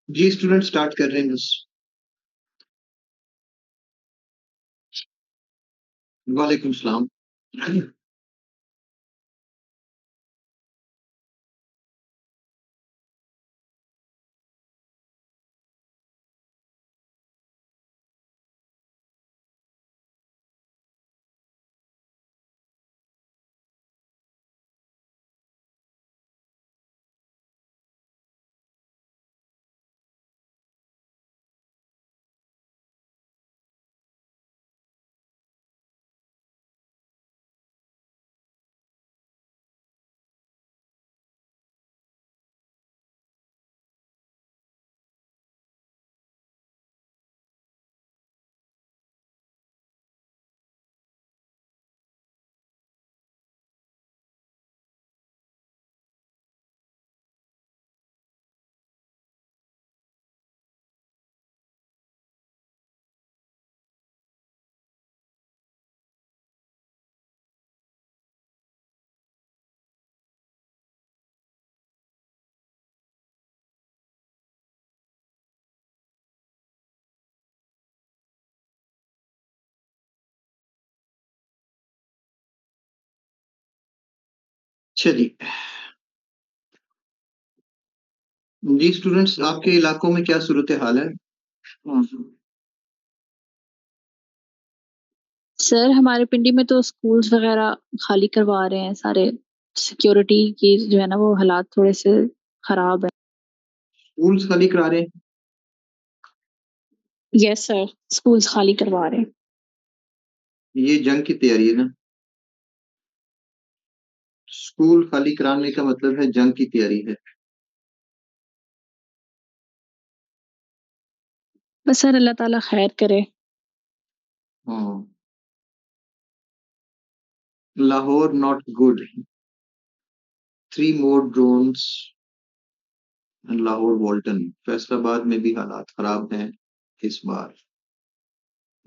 जी student start कर रहे हैं बस। वालेकुम सलाम। चलिए जी स्टूडेंट्स, आपके इलाकों में क्या सूरत हाल है? सर हमारे पिंडी में तो स्कूल्स वगैरह खाली करवा रहे हैं सारे। सिक्योरिटी की जो है ना वो हालात थोड़े से खराब है। स्कूल्स खाली करा रहे हैं? यस सर, स्कूल्स खाली करवा रहे हैं। ये जंग की तैयारी है ना? स्कूल खाली कराने का मतलब है जंग की तैयारी है। बस सर अल्लाह ताला खैर करे। हाँ। Lahore not good. 3 more drones। Lahore वॉल्टन Faisalabad में भी हालात खराब हैं इस बार।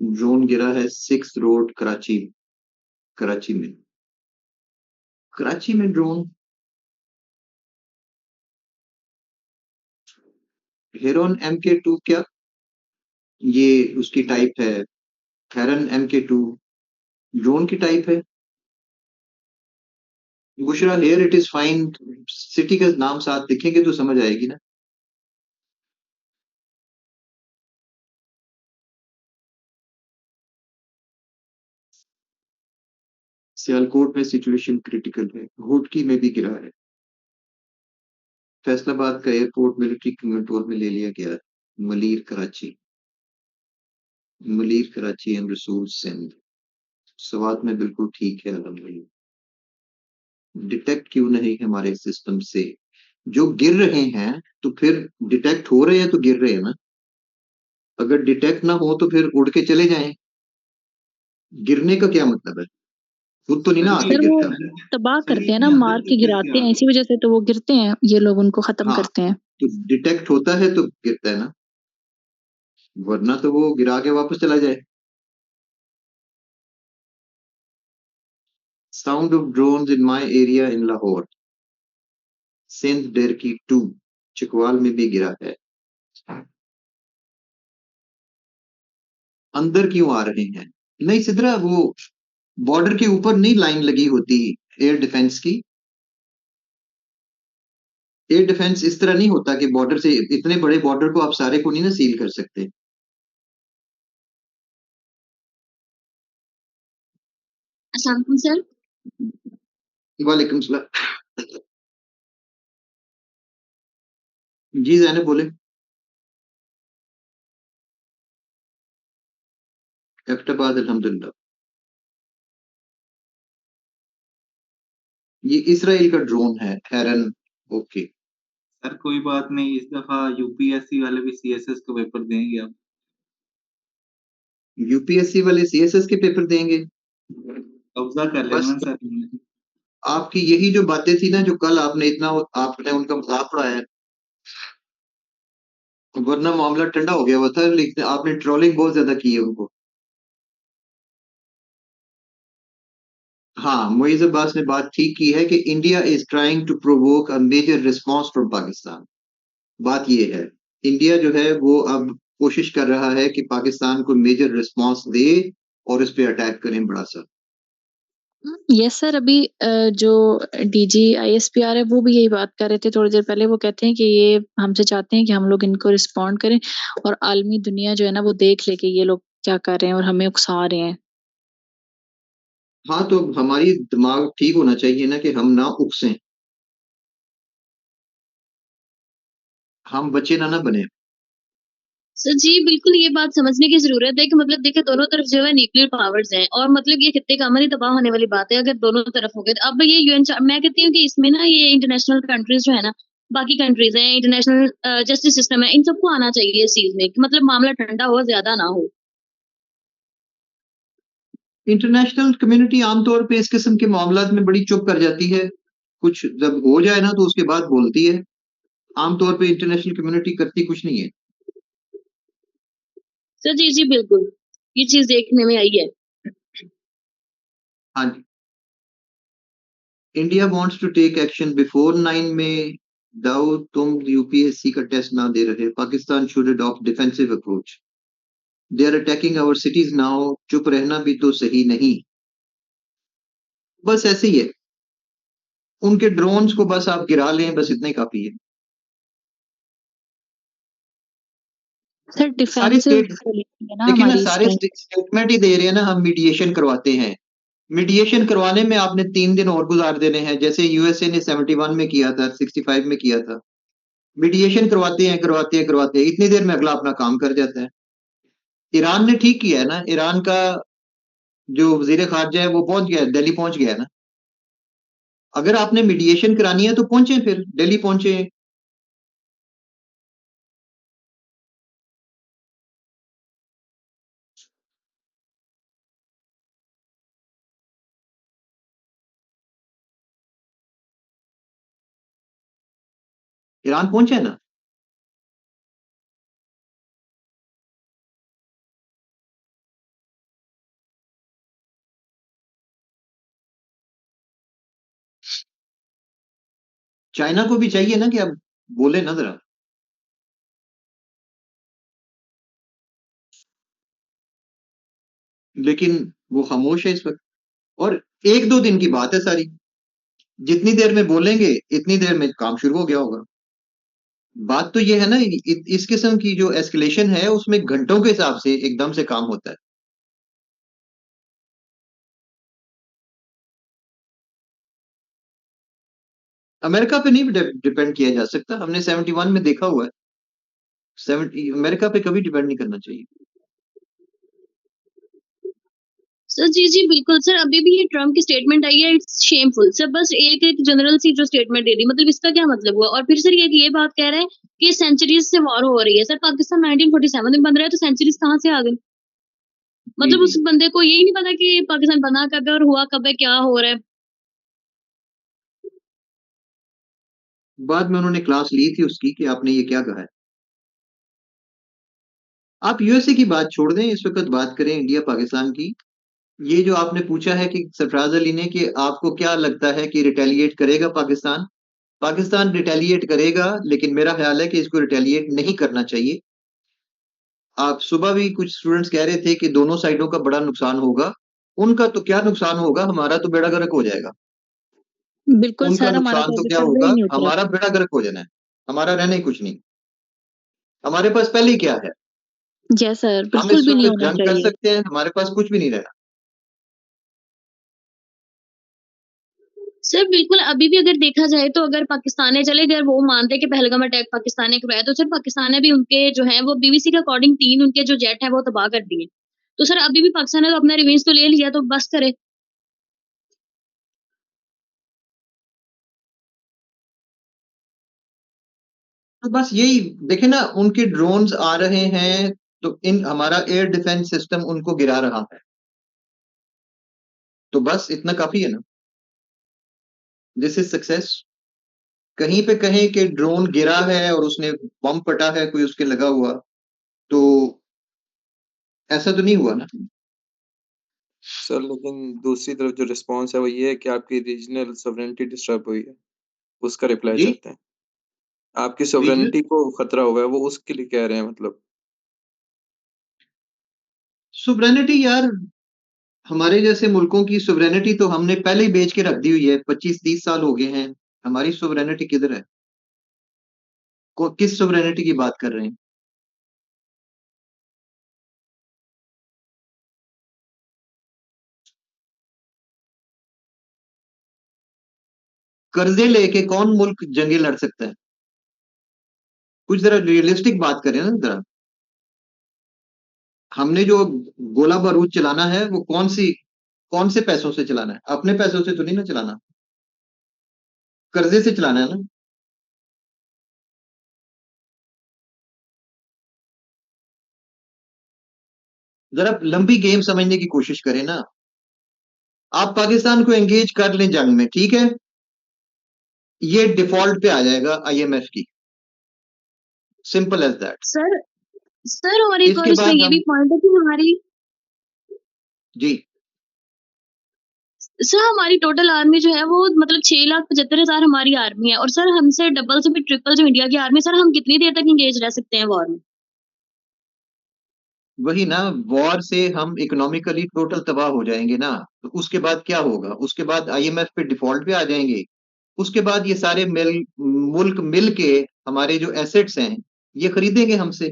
ड्रोन गिरा है 6 रोड कराची। कराची में। कराची में ड्रोन। हेरोन MK2 क्या? ये उसकी टाइप है। हेरन MK2 ड्रोन की टाइप है। Bushra here it is fine. City का नाम साथ लिखेंगे तो समझ आएगी ना। सियालकोट में सिचुएशन क्रिटिकल है। होटकी में भी गिरा है। फैसलाबाद का एयरपोर्ट मिलिट्री कंट्रोल में ले लिया गया है। मलीर कराची। मलीर कराची एंड रसूल सिंध। सवात में बिल्कुल ठीक है अल्हम्दुलिल्लाह। डिटेक्ट क्यों नहीं है हमारे सिस्टम से? जो गिर रहे हैं तो फिर डिटेक्ट हो रहे हैं तो गिर रहे हैं ना। अगर डिटेक्ट ना हो तो फिर उड़ के चले जाएं। गिरने का क्या मतलब है? खुद तो नहीं ना आके सर वो गिरता। तबाह करते हैं ना, मार के गिराते हैं, इसी वजह से तो वो गिरते हैं, ये लोग उनको खत्म हाँ, करते हैं। तो डिटेक्ट होता है तो गिरता है ना। वरना तो वो गिरा के वापस चला जाए। Sound of drones in my area in Lahore. Sindh Daharki 2 Chakwal में भी गिरा है। अंदर क्यों आ रहे हैं? नहीं सिद्धरा, वो बॉर्डर के ऊपर नहीं लाइन लगी होती एयर डिफेंस की। एयर डिफेंस इस तरह नहीं होता कि बॉर्डर से, इतने बड़े बॉर्डर को आप सारे को नहीं ना सील कर सकते। अस्सलाम वालेकुम सर। वालेकुम सलाम। जी जैनब बोले। एबटाबाद अल्हम्दुलिल्लाह। ये इसराइल का ड्रोन है हेरन। ओके। सर कोई बात नहीं, इस दफा यूपीएससी वाले भी सीएसएस का पेपर देंगे अब। यूपीएससी वाले सीएसएस के पेपर देंगे? कब्जा कर बस लेना सर इन्होंने। आपकी यही जो बातें थी ना, जो कल आपने इतना आपने उनका मजाक उड़ाया, वरना मामला ठंडा हो गया हुआ था, लेकिन आपने ट्रोलिंग बहुत ज्यादा की है उनको। हाँ, मोइज अब्बास ने बात ठीक की है कि India is trying to provoke a major response from Pakistan. बात ये है। इंडिया जो है वो अब कोशिश कर रहा है कि पाकिस्तान को मेजर रिस्पांस दे और इस पे अटैक करें बड़ा सा। यस सर, अभी जो डीजी आईएसपीआर है वो भी यही बात कर रहे थे थोड़ी देर पहले। वो कहते हैं कि ये हमसे चाहते हैं कि हम लोग इनको रिस्पॉन्ड करें और आलमी दुनिया जो है ना वो देख ले कि ये लोग क्या कर रहे हैं और हमें उकसा रहे हैं। हाँ, तो हमारी दिमाग ठीक होना चाहिए ना कि हम ना उकसें, हम बच्चे ना बने। सर जी बिल्कुल ये बात समझने की जरूरत है कि मतलब देखिए दोनों तरफ जो है न्यूक्लियर पावर्स हैं और मतलब ये कितने का ही तबाह होने वाली बात है अगर दोनों तरफ हो गए। तो अब ये यूएन मैं कहती हूँ कि इसमें ना ये इंटरनेशनल कंट्रीज जो है ना, बाकी कंट्रीज हैं, इंटरनेशनल जस्टिस सिस्टम है, इन सबको आना चाहिए इस चीज में कि मतलब मामला ठंडा हो, ज्यादा ना हो। इंटरनेशनल कम्युनिटी आमतौर पे इस किस्म के मामलात में बड़ी चुप कर जाती है, कुछ जब हो जाए ना तो उसके बाद बोलती है। आमतौर पे इंटरनेशनल कम्युनिटी करती कुछ नहीं है। सर जी जी बिल्कुल, ये चीज देखने में आई है। हाँ जी। India wants to take action before 9 में। दाऊ तुम यूपीएससी का टेस्ट ना दे रहे, Pakistan should adopt defensive approach. They are attacking our cities now, चुप रहना भी तो सही नहीं। बस ऐसे ही है, उनके ड्रोन्स को बस आप गिरा लें, बस इतना ही काफी है। सर सारे डिफेंसिव स्टेट पॉलिसी है ना देखिए ना, हमारी इस सारे टाइम। स्टेटमेंट ही दे रहे हैं ना, हम मीडिएशन करवाते हैं। मीडिएशन करवाने में आपने 3 दिन और गुजार देने हैं, जैसे यूएसए ने 71 में किया था, 65 में किया था। मीडिएशन करवाते हैं करवाते हैं करवाते हैं, इतनी देर में अगला अपना काम कर जाता है। ईरान ने ठीक किया है ना, ईरान का जो वजीर खारजा है वो पहुंच गया, दिल्ली पहुंच गया है ना। अगर आपने मीडिएशन करानी है तो पहुंचे, फिर दिल्ली पहुंचे। ईरान पहुंचे ना। चाइना को भी चाहिए ना कि अब बोले ना जरा, लेकिन वो खामोश है इस वक्त। और 1-2 दिन की बात है सारी, जितनी देर में बोलेंगे इतनी देर में काम शुरू हो गया होगा। बात तो ये है ना, इस किस्म की जो एस्केलेशन है उसमें घंटों के हिसाब से एकदम से काम होता है। अमेरिका पे नहीं डिपेंड किया जा सकता, हमने 71 में देखा हुआ है। 70 अमेरिका पे कभी डिपेंड नहीं करना चाहिए। सर जी जी बिल्कुल सर, अभी भी ये ट्रम्प की स्टेटमेंट आई है, इट्स शेमफुल सर। बस एक एक जनरल सी जो स्टेटमेंट दे दी, मतलब इसका क्या मतलब हुआ? और फिर सर ये बात कह रहे हैं कि सेंचुरीज से वॉर हो रही है। सर पाकिस्तान 1947 में बन रहा है, तो सेंचुरीज कहाँ से आ गई? जी मतलब जी। उस बंदे को यही नहीं पता कि पाकिस्तान बना कब है और हुआ कब है, क्या हो रहा है। बाद में उन्होंने क्लास ली थी उसकी कि आपने ये क्या कहा है। आप यूएसए की बात छोड़ दें, इस वक्त बात करें इंडिया पाकिस्तान की। ये जो आपने पूछा है कि सरफराज अली ने, कि आपको क्या लगता है कि रिटेलिएट करेगा पाकिस्तान। पाकिस्तान रिटेलिएट करेगा, लेकिन मेरा ख्याल है कि इसको रिटेलिएट नहीं करना चाहिए। आप सुबह भी कुछ स्टूडेंट्स कह रहे थे कि दोनों साइडों का बड़ा नुकसान होगा। उनका तो क्या नुकसान होगा, हमारा तो बेड़ा गर्क हो जाएगा। बिल्कुल उनका सर, हमारा नुकसान तो तो अभी क्या तक होगा, भी नहीं उतरा। हमारा बेड़ा गर्क हो जाना है। हमारा रहना ही कुछ नहीं, हमारे पास पहले ही क्या है। यस सर, हम बिल्कुल इस भी नहीं वक्त होना जंग कर चाहिए। सकते हैं, हमारे पास कुछ भी नहीं रहना। सर बिल्कुल, अभी भी अगर देखा जाए तो अगर पाकिस्तान ने, चले अगर वो मानते हैं कि पहलगाम अटैक पाकिस्तान ने करवाया, तो सर पाकिस्तान ने भी उनके जो है वो बीबीसी के अकॉर्डिंग 3 उनके जो जेट है वो तबाह कर दिए। तो सर अभी भी पाकिस्तान ने तो अपना रिवेंज तो ले लिया, तो बस करे। तो बस यही देखे ना, उनके ड्रोन्स आ रहे हैं तो इन हमारा एयर डिफेंस सिस्टम उनको गिरा रहा है। तो बस इतना काफी है ना, दिस इज सक्सेस। कहीं पे कहें कि ड्रोन गिरा है और उसने बम पटा है कोई उसके लगा हुआ, तो ऐसा तो नहीं हुआ ना। सर लेकिन दूसरी तरफ जो रिस्पॉन्स है वो ये है कि आपकी रीजनल सॉवरेनिटी डिस्टर्ब हुई है, उसका रिप्लाई जी। चाहते हैं। आपकी सोवरेनिटी को खतरा होगा, वो उसके लिए कह रहे हैं मतलब। सुवरेनिटी यार, हमारे जैसे मुल्कों की सुवरेनिटी तो हमने पहले ही बेच के रख दी हुई है। 25-30 साल हो गए हैं, हमारी सुवरेनिटी किधर है? किस सुवरेनिटी की बात कर रहे हैं? कर्जे लेके कौन मुल्क जंगे लड़ सकता है? कुछ जरा रियलिस्टिक बात करें ना जरा। हमने जो गोला बारूद चलाना है वो कौन से पैसों से चलाना है? अपने पैसों से तो नहीं ना चलाना, कर्जे से चलाना है ना। जरा लंबी गेम समझने की कोशिश करें ना। आप पाकिस्तान को एंगेज कर लें जंग में, ठीक है, ये डिफॉल्ट पे आ जाएगा आईएमएफ की, simple as that. Sir sir और एक और इसके इसमें बाद ये भी हम पॉइंट है कि हमारी जी सर हमारी टोटल आर्मी जो है वो मतलब 6,75,000 हमारी आर्मी है, और सर हमसे डबल से भी ट्रिपल जो इंडिया की आर्मी, सर हम कितनी देर तक इंगेज रह सकते हैं वॉर में? वही ना, वॉर से हम इकोनॉमिकली टोटल तबाह हो जाएंगे ना। तो उसके बाद क्या होगा? उसके बाद आईएमएफ पे डिफॉल्ट पे आ जाएंगे। उसके बाद ये सारे मुल्क मिल के हमारे जो एसेट्स हैं ये खरीदेंगे हमसे।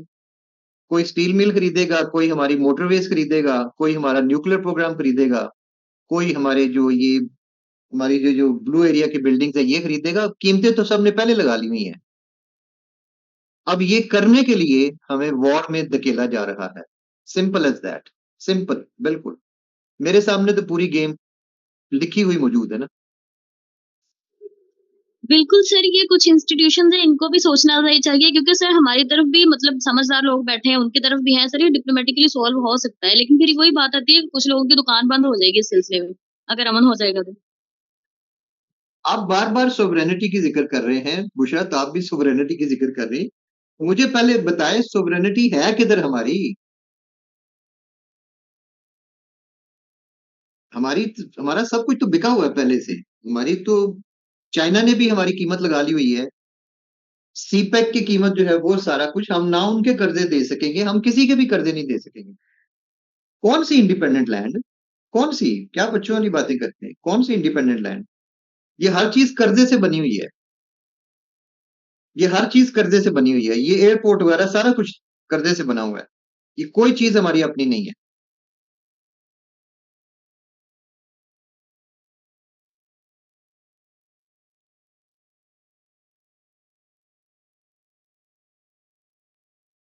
कोई स्टील मिल खरीदेगा, कोई हमारी मोटरवेज खरीदेगा, कोई हमारा न्यूक्लियर प्रोग्राम खरीदेगा, कोई हमारे जो ये हमारी जो ब्लू एरिया की बिल्डिंग्स है ये खरीदेगा। कीमतें तो सबने पहले लगा ली हुई हैं। अब ये करने के लिए हमें वॉर में धकेला जा रहा है, सिंपल एज दैट। सिंपल, बिल्कुल। मेरे सामने तो पूरी गेम लिखी हुई मौजूद है ना। बिल्कुल सर, ये कुछ इंस्टीट्यूशन है इनको भी सोचना चाहिए, क्योंकि सर हमारी तरफ भी मतलब समझदार लोग बैठे हैं, उनकी तरफ भी हैं सर, ये डिप्लोमेटिकली सॉल्व हो सकता है, लेकिन फिर वही बात आती है कि कुछ लोगों की दुकान बंद हो जाएगी इस सिलसिले में, अगर अमन हो जाएगा तो। आप बार बार सोवरेनिटी की जिक्र कर रहे हैं बुशरत, आप भी सोवरेनिटी की जिक्र कर रहे हैं। मुझे पहले बताएं सोवरेनिटी है किधर हमारी? हमारा सब कुछ तो बिका हुआ है पहले से। हमारी तो चाइना ने भी हमारी कीमत लगा ली हुई है। सीपेक की कीमत जो है वो सारा कुछ, हम ना उनके कर्जे दे सकेंगे, हम किसी के भी कर्जे नहीं दे सकेंगे। कौन सी इंडिपेंडेंट लैंड? कौन सी? क्या बच्चों वाली बातें करते हैं? कौन सी इंडिपेंडेंट लैंड? ये हर चीज कर्जे से बनी हुई है। ये हर चीज कर्जे से बनी हुई है। ये एयरपोर्ट वगैरह सारा कुछ कर्जे से बना हुआ है। ये कोई चीज हमारी अपनी नहीं है।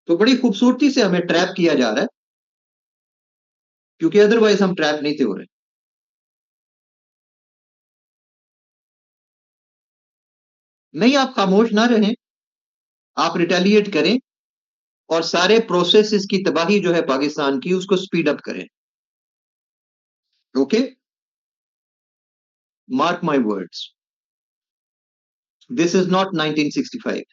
तो बड़ी खूबसूरती से हमें ट्रैप किया जा रहा है, क्योंकि अदरवाइज हम ट्रैप नहीं थे हो रहे। नहीं, आप खामोश ना रहें, आप रिटेलिएट करें और सारे प्रोसेस की तबाही जो है पाकिस्तान की उसको स्पीड अप करें। Okay, mark my words, this is not 1965।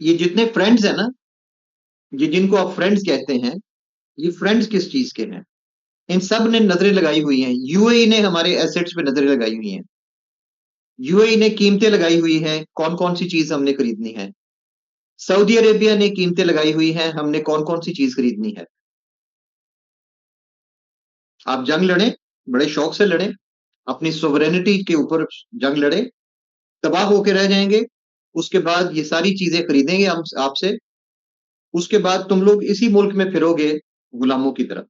ये जितने फ्रेंड्स हैं ना, ये जिनको आप फ्रेंड्स कहते हैं, ये फ्रेंड्स किस चीज के हैं? इन सब ने नजरें लगाई हुई हैं। यूएई ने हमारे एसेट्स पे नजरें लगाई हुई हैं। यूएई ने कीमतें लगाई हुई हैं, कौन कौन सी चीज हमने खरीदनी है। सऊदी अरेबिया ने कीमतें लगाई हुई हैं, हमने कौन कौन सी चीज खरीदनी है। आप जंग लड़ें, बड़े शौक से लड़ें, अपनी सोवरेनिटी के ऊपर जंग लड़ें, तबाह होकर रह जाएंगे। उसके बाद ये सारी चीजें खरीदेंगे हम आपसे। उसके बाद तुम लोग इसी मुल्क में फिरोगे गुलामों की तरफ।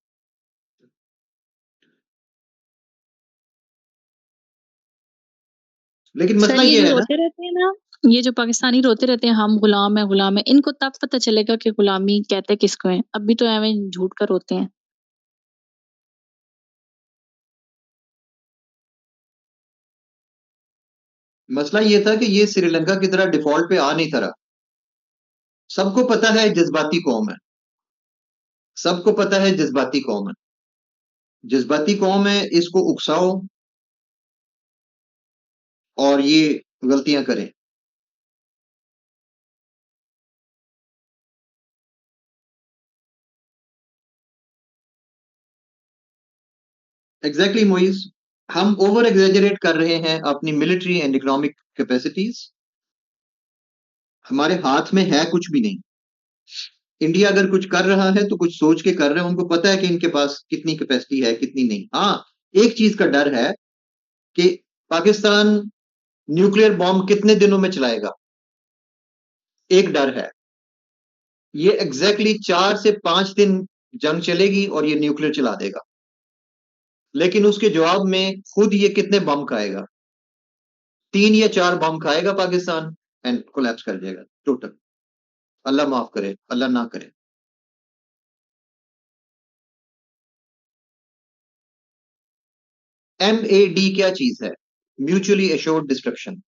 लेकिन सर मसला ये ये जो है ना, रोते रहते हैं ना, ये जो पाकिस्तानी रोते रहते हैं हम गुलाम है, इनको तब पता चलेगा कि गुलामी कहते किसको है। अभी तो एवं झूठ कर रोते हैं। मसला ये था कि ये श्रीलंका की तरह डिफॉल्ट पे आ नहीं था रहा। सबको पता है जज्बाती कौम है, सबको पता है जज्बाती कौम है। जज्बाती कौम है, इसको उकसाओ, और ये गलतियां करें। एग्जैक्टली मोइज, हम ओवर एग्जेजरेट कर रहे हैं अपनी मिलिट्री एंड इकोनॉमिक कैपेसिटीज। हमारे हाथ में है कुछ भी नहीं। इंडिया अगर कुछ कर रहा है तो कुछ सोच के कर रहे हैं, उनको पता है कि इनके पास कितनी कैपेसिटी है कितनी नहीं। हाँ, एक चीज का डर है कि पाकिस्तान न्यूक्लियर बॉम्ब कितने दिनों में चलाएगा, एक डर है। ये एग्जैक्टली 4 से 5 दिन जंग चलेगी और ये न्यूक्लियर चला देगा, लेकिन उसके जवाब में खुद ये कितने बम खाएगा? 3 या 4 बम खाएगा पाकिस्तान एंड कोलैप्स कर जाएगा टोटल। अल्लाह माफ करे, अल्लाह ना करे। MAD क्या चीज है? Mutually assured destruction.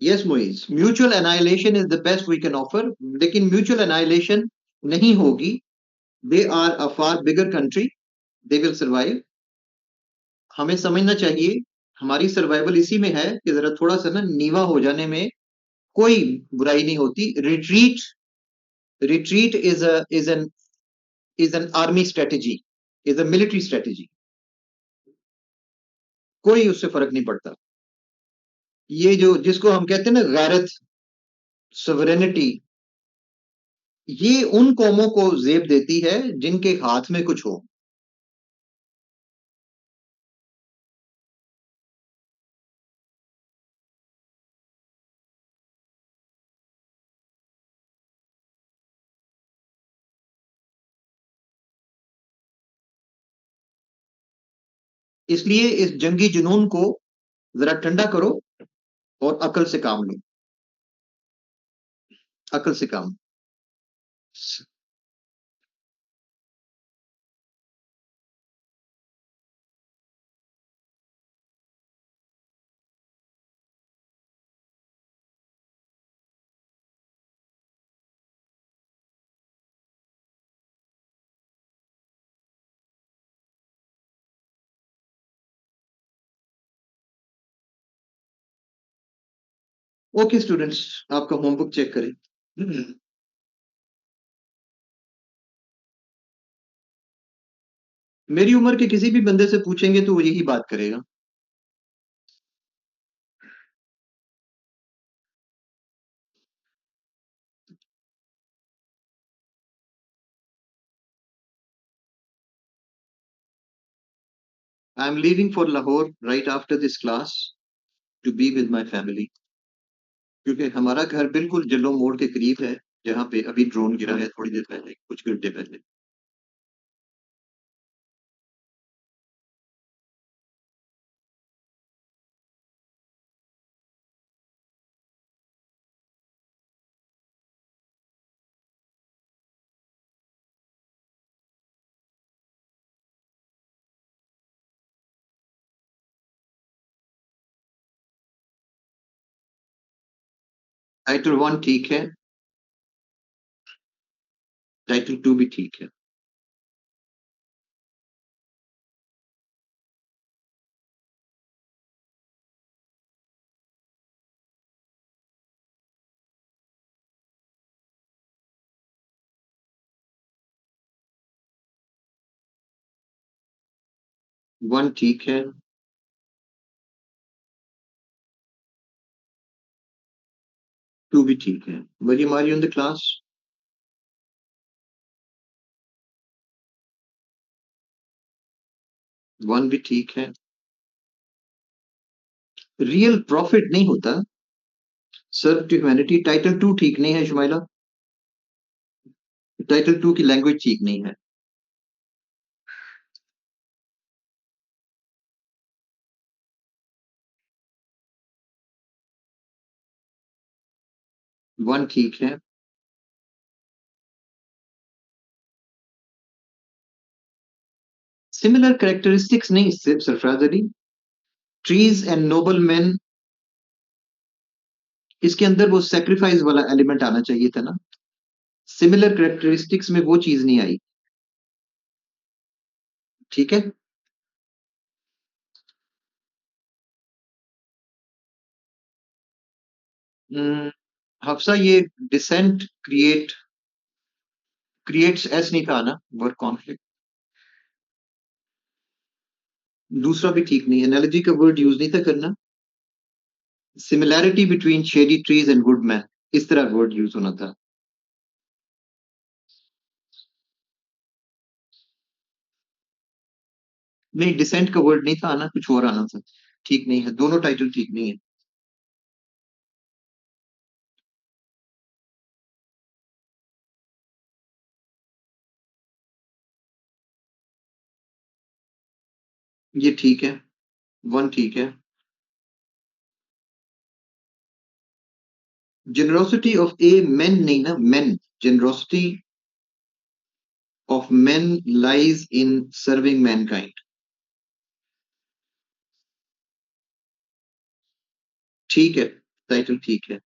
Yes Moiz, mutual annihilation is the best we can offer, लेकिन म्यूचुअल एनाइलेशन नहीं होगी। They are a far bigger country, they will survive. हमें समझना चाहिए हमारी सर्वाइवल इसी में है कि जरा थोड़ा सा ना नीवा हो जाने में कोई बुराई नहीं होती। Retreat, retreat is an army strategy, is a military strategy. कोई उससे फर्क नहीं पड़ता। ये जो जिसको हम कहते हैं ना गैरत, सवरेनिटी, ये उन कौमों को जेब देती है जिनके हाथ में कुछ हो। इसलिए इस जंगी जुनून को जरा ठंडा करो और अकल से काम लो, अकल से काम। ओके स्टूडेंट्स, आपका होमवर्क चेक करें। मेरी उम्र के किसी भी बंदे से पूछेंगे तो वो यही बात करेगा। I am leaving for Lahore right after this class to be with my family, क्योंकि हमारा घर बिल्कुल जल्लो मोड़ के करीब है, जहाँ पे अभी ड्रोन गिरा है थोड़ी देर पहले, कुछ घंटे पहले। टाइटल 1 ठीक है, टाइटल 2 भी ठीक है। वन ठीक है, टू भी ठीक है। वेरी मारी ऑन द क्लास। वन भी ठीक है। रियल प्रॉफिट नहीं होता सर्व टू ह्यूमैनिटी। टाइटल 2 ठीक नहीं है शुमाइला, टाइटल 2 की लैंग्वेज ठीक नहीं है। वन ठीक है। सिमिलर कैरेक्टरिस्टिक्स नहीं सिर्फ Sarfaraz Ali, trees and noble man, इसके अंदर वो सेक्रीफाइस वाला एलिमेंट आना चाहिए था ना। सिमिलर कैरेक्टरिस्टिक्स में वो चीज नहीं आई। ठीक है। हफ्सा, ये डिसेंट क्रिएट्स एस नहीं था ना, वर्क कॉन्फ्लिक्ट। दूसरा भी ठीक नहीं है, एनालॉजी का वर्ड यूज नहीं था करना। Similarity between shady trees and good man, इस तरह वर्ड यूज होना था। नहीं, डिसेंट का वर्ड नहीं था आना, कुछ और आना था। ठीक नहीं है, दोनों टाइटल ठीक नहीं है। ये ठीक है, 1 ठीक है। जेनरोसिटी ऑफ ए मेन नहीं ना, men. Generosity of men lies in serving mankind. ठीक है, टाइटल ठीक है।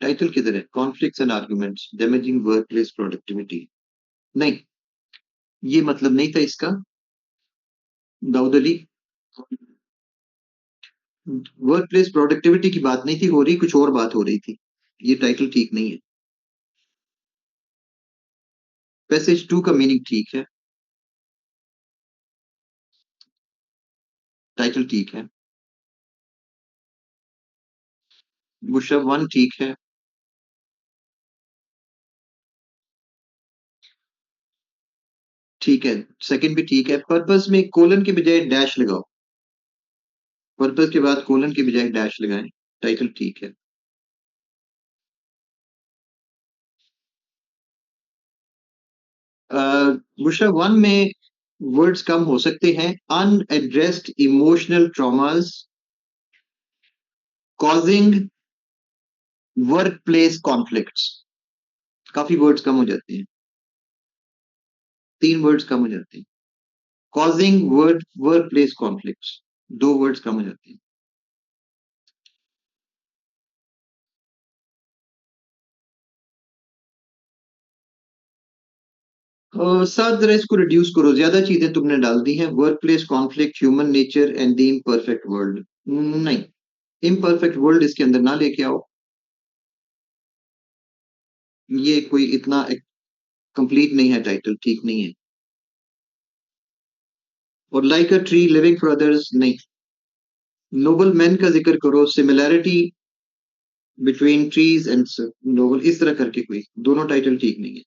टाइटल किधर है? Conflicts and arguments damaging work place productivity. नहीं, ये मतलब नहीं था इसका। Dawood Ali, work place productivity की बात नहीं थी हो रही, कुछ और बात हो रही थी। ये टाइटल ठीक नहीं है। पैसेज 2 का मीनिंग ठीक है, टाइटल ठीक है। बुशरा 1 ठीक है। ठीक है, सेकंड भी ठीक है। पर्पस में कोलन के बजाय डैश लगाओ। पर्पस के बाद कोलन के बजाय डैश लगाएं, टाइटल ठीक है। बुशरा 1 में वर्ड्स कम हो सकते हैं। Unaddressed emotional traumas causing work place conflicts, काफी वर्ड्स कम हो जाते हैं, 3 वर्ड्स कम हो जाते हैं। Causing work place conflicts, 2 words कम हो जाते हैं। साथ जरा इसको रिड्यूस करो, ज्यादा चीजें तुमने डाल दी हैं। Work place conflict, human nature and the imperfect world. नहीं, इम्परफेक्ट वर्ल्ड इसके अंदर ना लेके आओ, ये कोई इतना कंप्लीट नहीं है, टाइटल ठीक नहीं है। और like a tree living for others नहीं। नोबल मैन का जिक्र करो, similarity between trees and noble, इस तरह करके कोई, दोनों टाइटल ठीक नहीं है।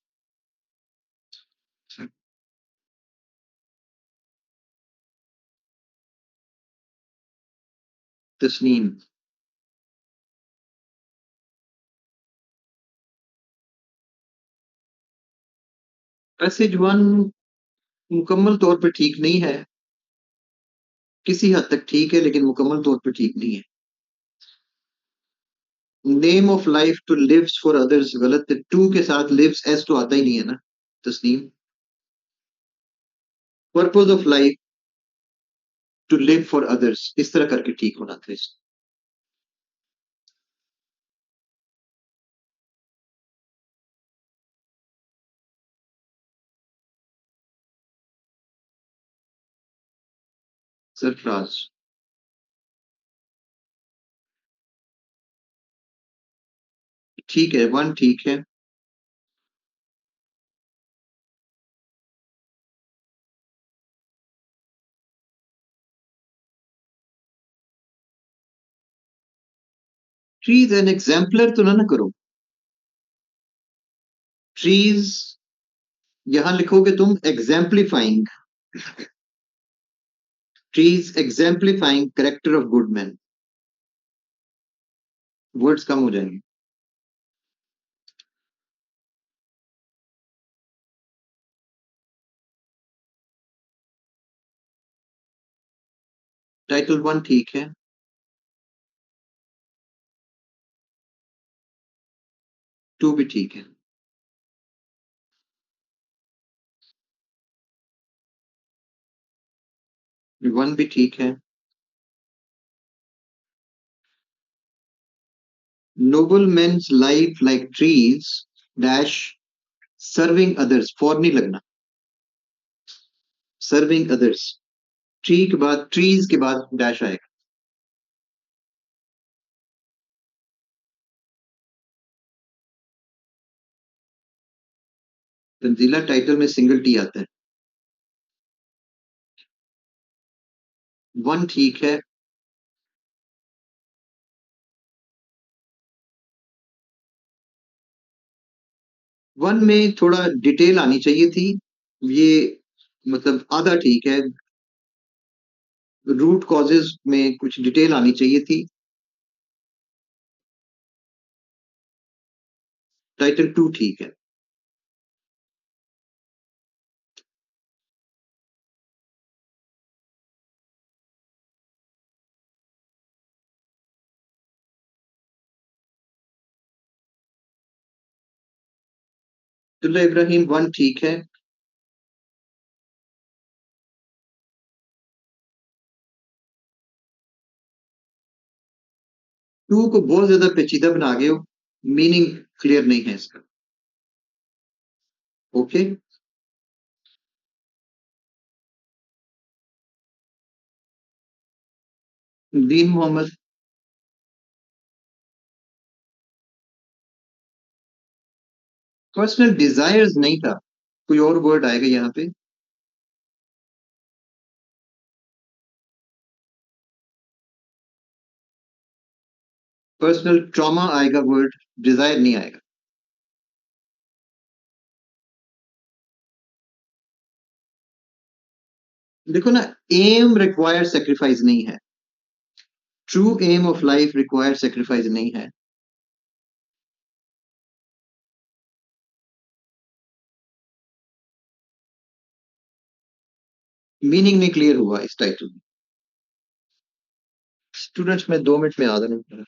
तस्नीम, पैसेज 1 मुकम्मल तौर पर ठीक नहीं है, किसी हद तक ठीक है लेकिन मुकम्मल तौर पर ठीक नहीं है। Name of life to lives for others गलत है, टू के साथ लिव्स एस तो आता ही नहीं है ना Tasneem. Purpose of life to live for others, इस तरह करके ठीक होना था इस। सरफराज, ठीक है, 1 ठीक है। ट्रीज एन एग्जाम्पलर तो ना करो। ट्रीज यहां लिखोगे तुम exemplifying, trees exemplifying character of good man, words कम हो जाएंगे। टाइटल 1 ठीक है, 2 भी ठीक है। 1 भी ठीक है। Noble men's life like trees dash serving others, for नहीं लगना, सर्विंग अदर्स, ट्री के बाद, ट्रीज के बाद डैश आएगा। तंजीला टाइटल में सिंगल टी आता है। 1 ठीक है। 1 में थोड़ा डिटेल आनी चाहिए थी, ये मतलब आधा ठीक है, रूट कॉजेज में कुछ डिटेल आनी चाहिए थी। टाइटल 2 ठीक है। अब्दुल्ला इब्राहिम 1 ठीक है। 2 को बहुत ज्यादा पेचीदा बना गए हो, मीनिंग क्लियर नहीं है इसका। ओके। दीन मोहम्मद। पर्सनल डिजायर्स नहीं था, कोई और वर्ड आएगा यहाँ पे। पर्सनल ट्रॉमा आएगा वर्ड, डिजायर नहीं आएगा। देखो ना, एम रिक्वायर सेक्रीफाइस नहीं है, true aim of life require sacrifice नहीं है। मीनिंग नहीं क्लियर हुआ इस टाइटल में। स्टूडेंट्स, मैं 2 मिनट में आ जाऊंगा।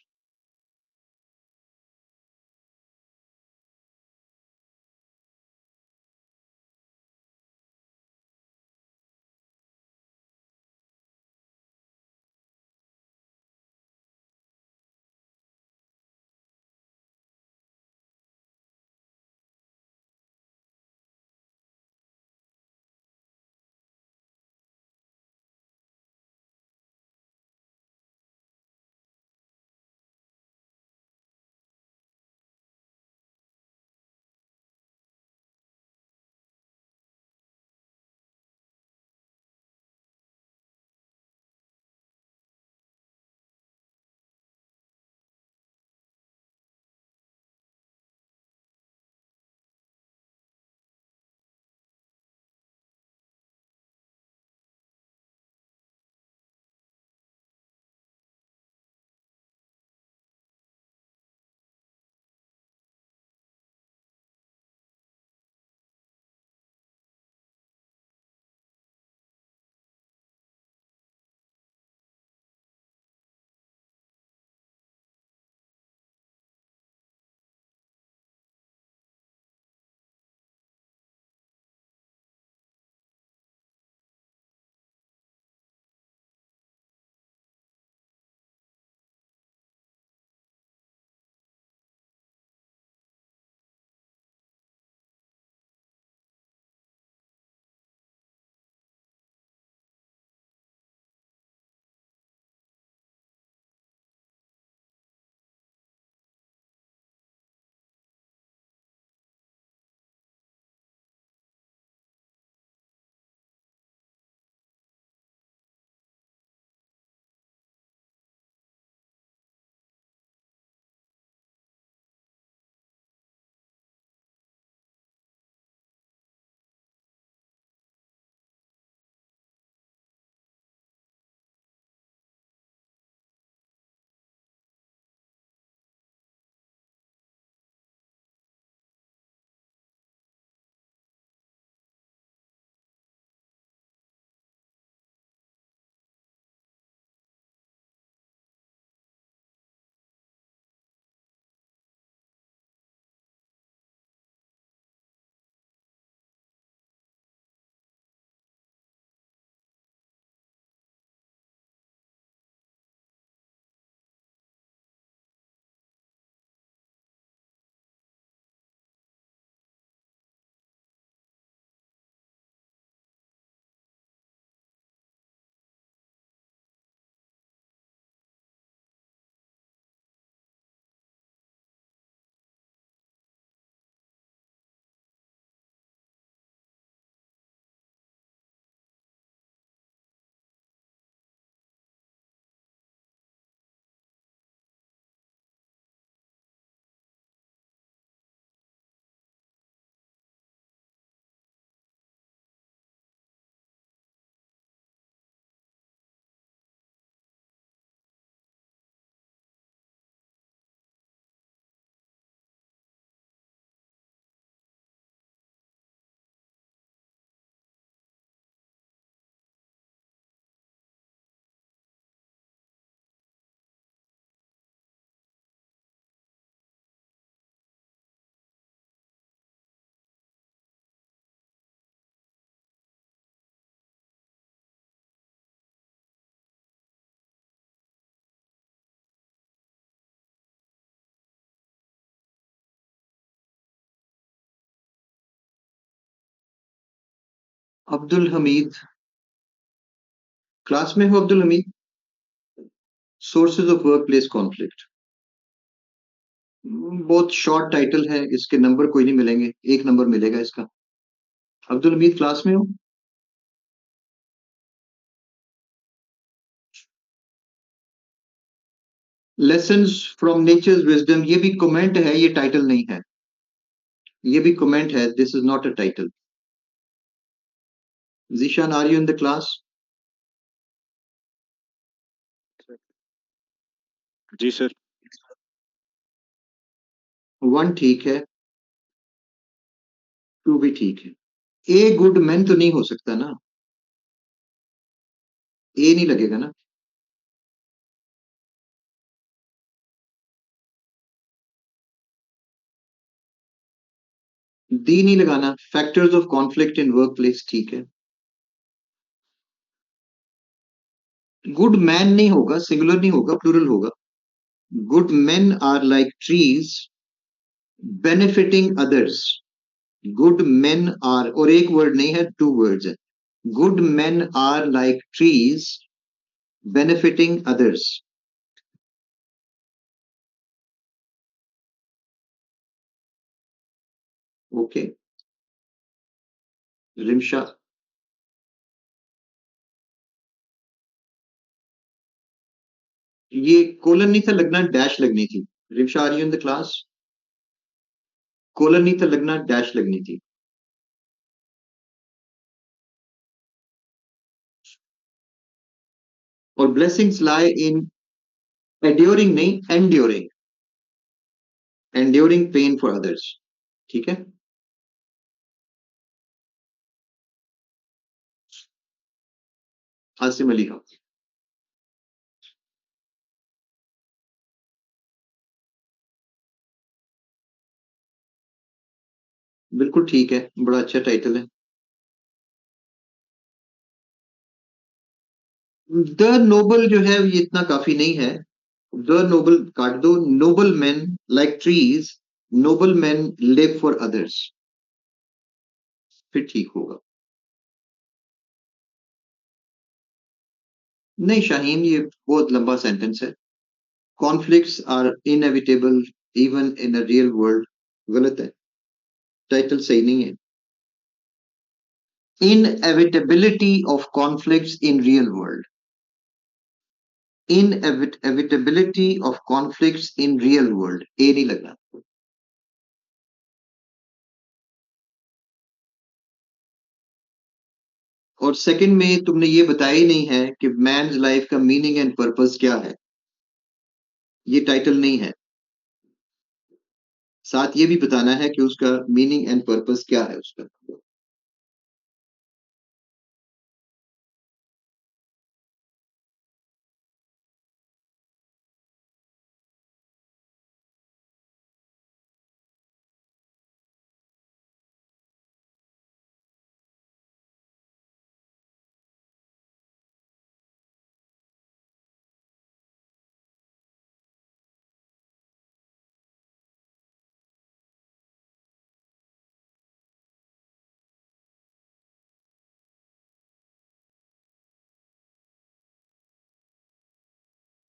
अब्दुल हमीद, क्लास में हो Abdul Hamid? Sources of work place conflict, बहुत शॉर्ट टाइटल है, इसके नंबर कोई नहीं मिलेंगे, 1 नंबर मिलेगा इसका। अब्दुल हमीद क्लास में हो? लेसन्स फ्रॉम नेचर्स विजडम, ये भी कमेंट है, ये टाइटल नहीं है, ये भी कमेंट है, this is not a title. Zeeshan, are you in the class? जी सर। 1 ठीक है, 2 भी ठीक है। ए गुड मैन तो नहीं हो सकता ना, ए नहीं लगेगा ना। डी नहीं लगाना। Factors of conflict in work place ठीक है। गुड मैन नहीं होगा, सिंगुलर नहीं होगा, प्लूरल होगा। Good men are like trees benefiting others. Good men are, और एक वर्ड नहीं है, 2 वर्ड्स है। Good men are like trees benefiting others. Okay, Rimsha, ये कोलन नहीं था लगना, डैश लगनी थी। Rimsha, are you in the class? Colon नहीं था लगना, डैश लगनी थी। और ब्लेसिंग्स लाई इन एड्योरिंग नहीं, enduring, enduring pain for others. ठीक है। आसिम अली खान, बिल्कुल ठीक है, बड़ा अच्छा टाइटल है। द नोबल जो है ये इतना काफी नहीं है, द नोबल काट दो। Noble man like trees, noble man live for others, फिर ठीक होगा। नहीं शाहीन, ये बहुत लंबा सेंटेंस है। Conflicts are inevitable even in a real world, गलत है, टाइटल सही नहीं है। Inevitability of conflicts in real world, inevitability of conflicts in real world, a नहीं लगना। और सेकंड में तुमने ये बताया ही नहीं है कि मैन्स लाइफ का मीनिंग एंड पर्पस क्या है, ये टाइटल नहीं है। साथ ये भी बताना है कि उसका मीनिंग एंड पर्पस क्या है उसका।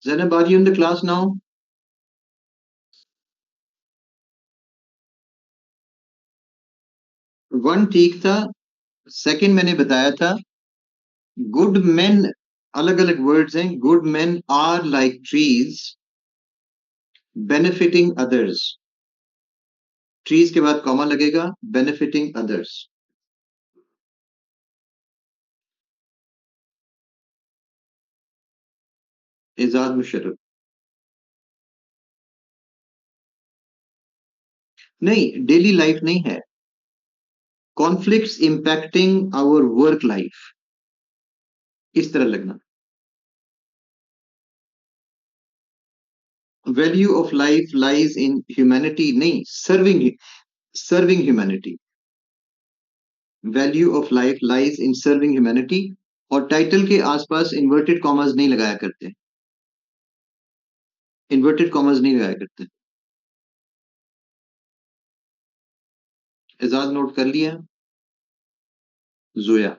Zainab, are you in the class now? One ठीक था, सेकंड मैंने बताया था गुड मेन, अलग अलग वर्ड्स हैं। Good men are like trees benefiting others, trees के बाद कॉमा लगेगा, बेनिफिटिंग अदर्स। एजाज मुशर्रफ, नहीं डेली लाइफ नहीं है, conflicts impacting our work life, इस तरह लगना। Value of life lies in humanity नहीं, serving, serving humanity. Value of life lies in serving humanity. और टाइटल के आसपास इन्वर्टेड कॉमर्स नहीं लगाया करते, इन्वर्टेड कॉमर्स नहीं लगाया करते। एजाज नोट कर लिया? जोया,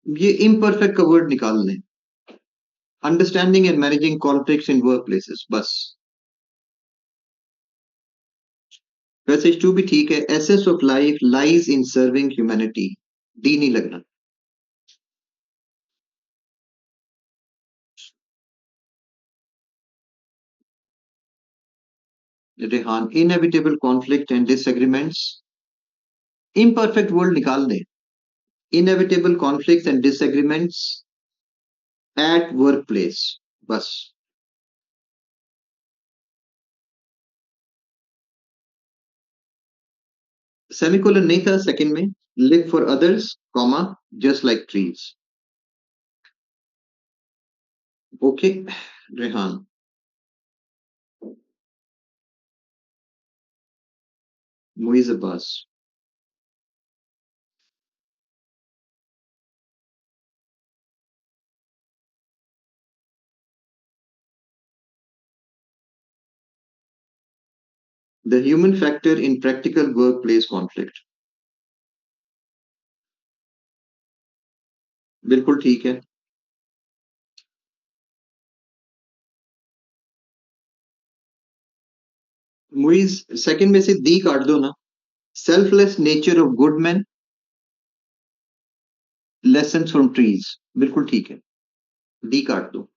ये इम्परफेक्ट का वर्ड निकाल लें, understanding and managing conflicts in work places, बस। पैसेज 2 भी ठीक है, essence of life lies in serving humanity, D नहीं लगना। Rehan, inevitable conflict and disagreements, imperfect word निकाल दें, inevitable conflicts and disagreements at work place, बस। सेमीकोलन नहीं था सेकंड में, live for others comma just like trees. Okay Rehan. Muiz Abbas, the human factor in practical work place conflict, बिल्कुल ठीक है। Muiz second में से दी काट दो ना, selfless nature of good man, lessons from trees, बिल्कुल ठीक है, डी काट दो।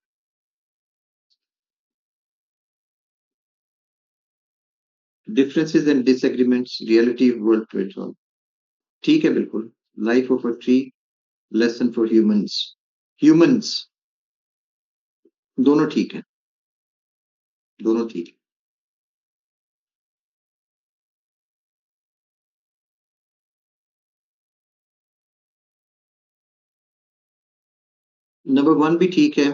Differences and disagreements reality world platform, ठीक है बिल्कुल। Life of a tree, lesson for humans, humans, दोनों ठीक है, दोनों ठीक है। नंबर 1 भी ठीक है,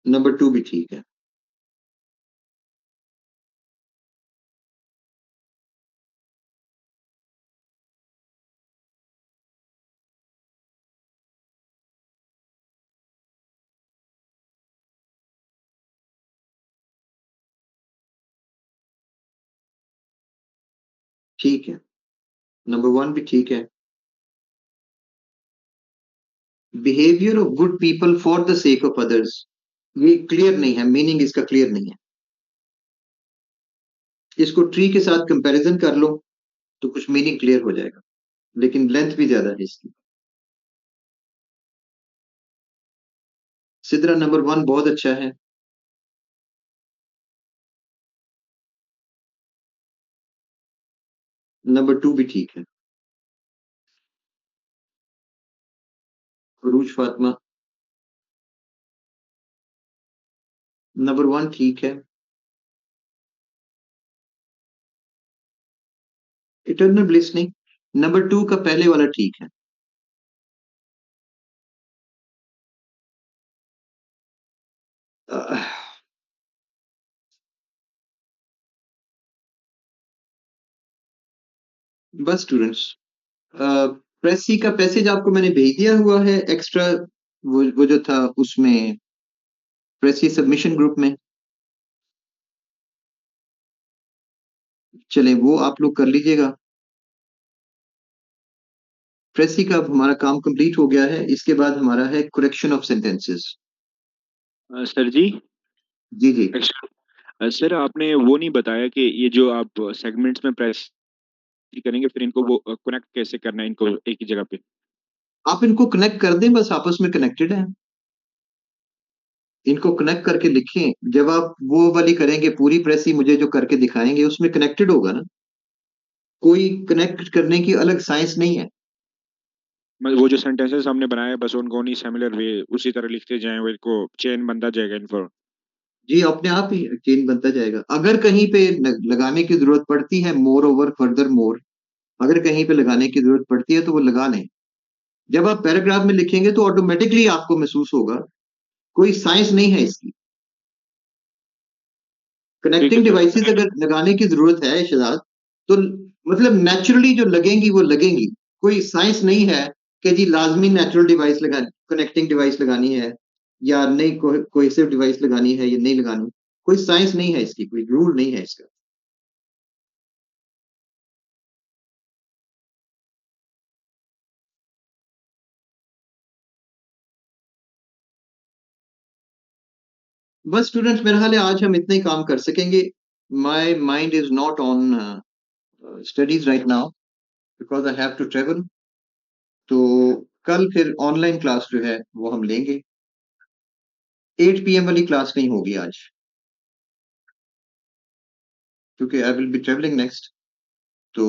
नंबर 2 भी ठीक है। ठीक है, नंबर 1 भी ठीक है। Behaviour of good people for the sake of others, ये क्लियर नहीं है, मीनिंग इसका क्लियर नहीं है। इसको ट्री के साथ कंपैरिजन कर लो तो कुछ मीनिंग क्लियर हो जाएगा, लेकिन लेंथ भी ज्यादा है इसकी। सिद्रा, नंबर 1 बहुत अच्छा है। नंबर 2 भी ठीक है। अरूज फातिमा, नंबर 1 ठीक है। इटर्नल ब्लिस नहीं, नंबर 2 का पहले वाला ठीक है। अह, बस स्टूडेंट्स, प्रेसी का पैसेज आपको मैंने भेज दिया हुआ है एक्स्ट्रा, वो जो था उसमें, प्रेसी सबमिशन ग्रुप में। चले वो आप लोग कर लीजिएगा। प्रेसी का अब हमारा काम कंप्लीट हो गया है, इसके बाद हमारा है करेक्शन ऑफ सेंटेंसेस। सर जी, जी जी। सर आपने वो नहीं बताया कि ये जो आप सेगमेंट्स में प्रेस करेंगे फिर इनको वो कनेक्ट कैसे करना है इनको एक ही जगह पे। आप इनको कनेक्ट कर दें, बस आपस में कनेक्टेड है, इनको कनेक्ट करके लिखें। जब आप वो वाली करेंगे पूरी प्रेसी मुझे जो करके दिखाएंगे उसमें कनेक्टेड होगा ना, कोई कनेक्ट करने की अलग साइंस नहीं है। वो जो सेंटेंसेस हमने बनाए बस उनको उन्हीं सिमिलर वे उसी तरह लिखते जाएं, वो इनको चेन बनता जाएगा इनको। जी अपने आप ही चेन बनता जाएगा। अगर कहीं पे लगाने की जरूरत पड़ती है, मोर ओवर फर्दर मोर, अगर कहीं पे लगाने की जरूरत पड़ती है तो वो लगा लें। जब आप पैराग्राफ में लिखेंगे तो ऑटोमेटिकली आपको महसूस होगा, कोई साइंस नहीं है इसकी। ठीक कनेक्टिंग है डिवाइसेस सर। अगर लगाने की जरूरत है शहजाद, तो मतलब नेचुरली जो लगेंगी वो लगेंगी, कोई साइंस नहीं है कि जी लाजमी नेचुरल डिवाइस लगा, कनेक्टिंग डिवाइस लगानी है या नहीं, कोहेसिव डिवाइस लगानी है या नहीं लगानी, कोई साइंस नहीं है इसकी, कोई रूल नहीं है इसका। बस स्टूडेंट्स, मेरा ख्याल है आज हम इतना ही काम कर सकेंगे. My mind is not on studies right now because I have to travel. तो कल फिर ऑनलाइन क्लास जो है वो हम लेंगे. 8 PM वाली क्लास नहीं होगी आज, क्योंकि I will be travelling next. तो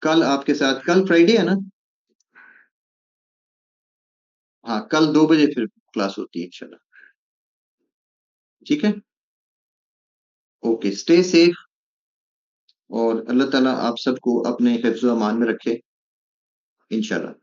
कल आपके साथ, कल फ्राइडे है ना? हाँ, कल 2 बजे फिर क्लास होती है इंशाल्लाह. ठीक है, ओके, स्टे सेफ और अल्लाह ताला आप सबको अपने हिफ्ज़-ओ-अमान में रखे इंशाल्लाह.